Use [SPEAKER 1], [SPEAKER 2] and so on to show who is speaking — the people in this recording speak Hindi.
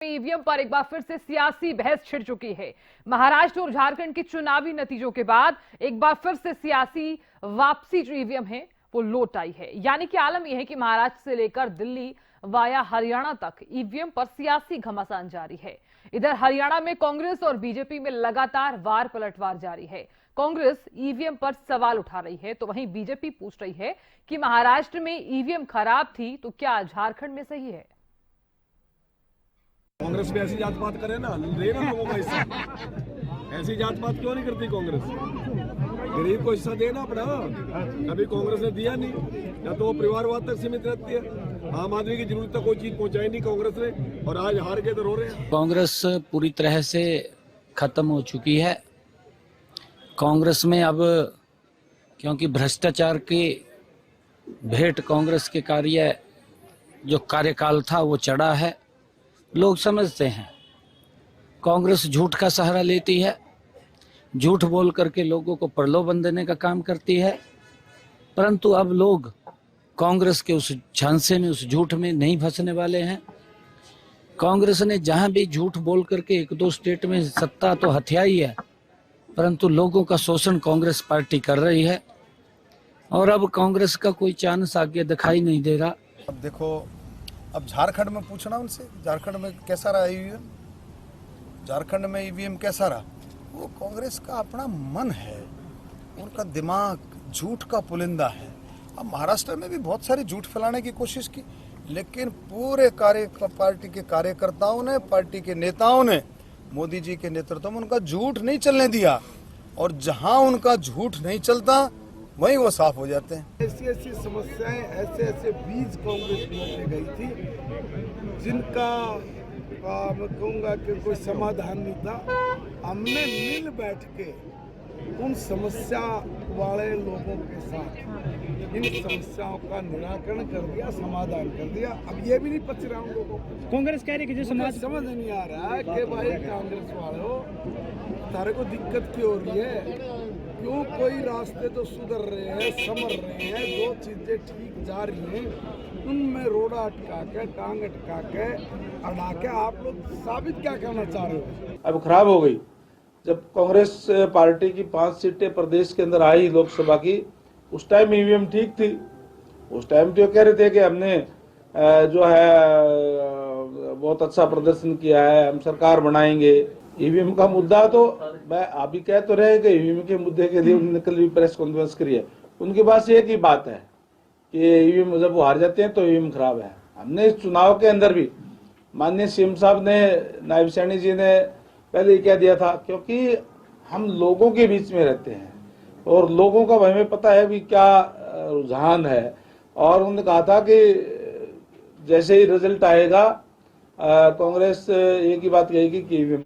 [SPEAKER 1] ईवीएम पर एक बार फिर से सियासी बहस छिड़ चुकी है। महाराष्ट्र और झारखंड के चुनावी नतीजों के बाद एक बार फिर से सियासी वापसी जो ईवीएम है वो लौट आई है। यानी कि आलम यह है कि महाराष्ट्र से लेकर दिल्ली वाया हरियाणा तक ईवीएम पर सियासी घमासान जारी है। इधर हरियाणा में कांग्रेस और बीजेपी में लगातार वार पलटवार जारी है। कांग्रेस ईवीएम पर सवाल उठा रही है तो वहीं बीजेपी पूछ रही है कि महाराष्ट्र में ईवीएम खराब थी तो क्या झारखंड में सही है।
[SPEAKER 2] कांग्रेस भी ऐसी जात पात करे ना, दे ना लोगों का हिस्सा। ऐसी जात पात क्यों नहीं करती कांग्रेस? गरीब को हिस्सा देना अपना। कभी कांग्रेस ने दिया नहीं, या तो वो परिवारवाद तक सीमित रहती है। आम आदमी की जरूरत तक कोई चीज पहुंचाई नहीं कांग्रेस ने, और आज हार के तो रो रहे हैं।
[SPEAKER 3] कांग्रेस पूरी तरह से खत्म हो चुकी है। कांग्रेस में अब क्योंकि भ्रष्टाचार की भेंट कांग्रेस के जो कार्यकाल था वो चढ़ा है। लोग समझते हैं कांग्रेस झूठ का सहारा लेती है, झूठ बोल करके लोगों को प्रलोभन देने का काम करती है। परंतु अब लोग कांग्रेस के उस झांसे में, उस झूठ में नहीं फंसने वाले हैं। कांग्रेस ने जहां भी झूठ बोल करके एक दो स्टेट में सत्ता तो हथियाई है, परंतु लोगों का शोषण कांग्रेस पार्टी कर रही है और अब कांग्रेस का कोई चांस आगे दिखाई नहीं दे रहा।
[SPEAKER 4] अब देखो, अब झारखंड में पूछना उनसे, झारखंड में कैसा रहा ईवीएम, झारखंड में ईवीएम कैसा रहा? वो कांग्रेस का अपना मन है, उनका दिमाग झूठ का पुलिंदा है। अब महाराष्ट्र में भी बहुत सारी झूठ फैलाने की कोशिश की, लेकिन पूरे पार्टी के कार्यकर्ताओं ने, पार्टी के नेताओं ने मोदी जी के नेतृत्व में उनका झूठ नहीं चलने दिया, और जहां उनका झूठ नहीं चलता वहीं वो साफ हो जाते हैं।
[SPEAKER 5] ऐसी ऐसी समस्याएं, ऐसे ऐसे बीज कांग्रेस में गई थी जिनका मैं कहूँगा कि कोई समाधान नहीं था। हमने मिल बैठ के उन समस्या वाले लोगों के साथ इन समस्याओं का निराकरण कर दिया, समाधान कर दिया। अब ये भी नहीं पच रहा उन लोगों को।
[SPEAKER 6] कांग्रेस कह रही है कि जो समाज
[SPEAKER 5] समझ नहीं आ रहा है कि भाई कांग्रेस वालों, तारे को दिक्कत क्यों हो रही है? क्यों कोई रास्ते तो सुधर रहे हैं, समर रहे हैं, दो चीजें ठीक जा रही हैं, उनमें रोड़ा अटका के, टांग अटका के, अड़ा के आप लोग साबित क्या करना चाह रहे हो?
[SPEAKER 7] अब खराब हो गई। जब कांग्रेस पार्टी की 5 सीटें प्रदेश के अंदर आई लोकसभा की, उस टाइम ईवीएम ठीक थी। उस टाइम तो कह रहे थे कि हमने जो है बहुत अच्छा प्रदर्शन किया है, हम सरकार बनाएंगे। ईवीएम का मुद्दा तो मैं अभी कह तो रहे कि ईवीएम के मुद्दे के लिए उन्होंने कल भी प्रेस कॉन्फ्रेंस करी है। उनके पास एक ही बात है कि ईवीएम जब वो हार जाते हैं तो ईवीएम खराब है। हमने इस चुनाव के अंदर भी माननीय सीएम साहब ने, नायब सैनी जी ने पहले ही कह दिया था, क्योंकि हम लोगों के बीच में रहते हैं और लोगों का हमें पता है भी क्या रुझान है। और उन्होंने कहा था कि जैसे ही रिजल्ट आएगा कांग्रेस एक ही बात कहेगी कि ईवीएम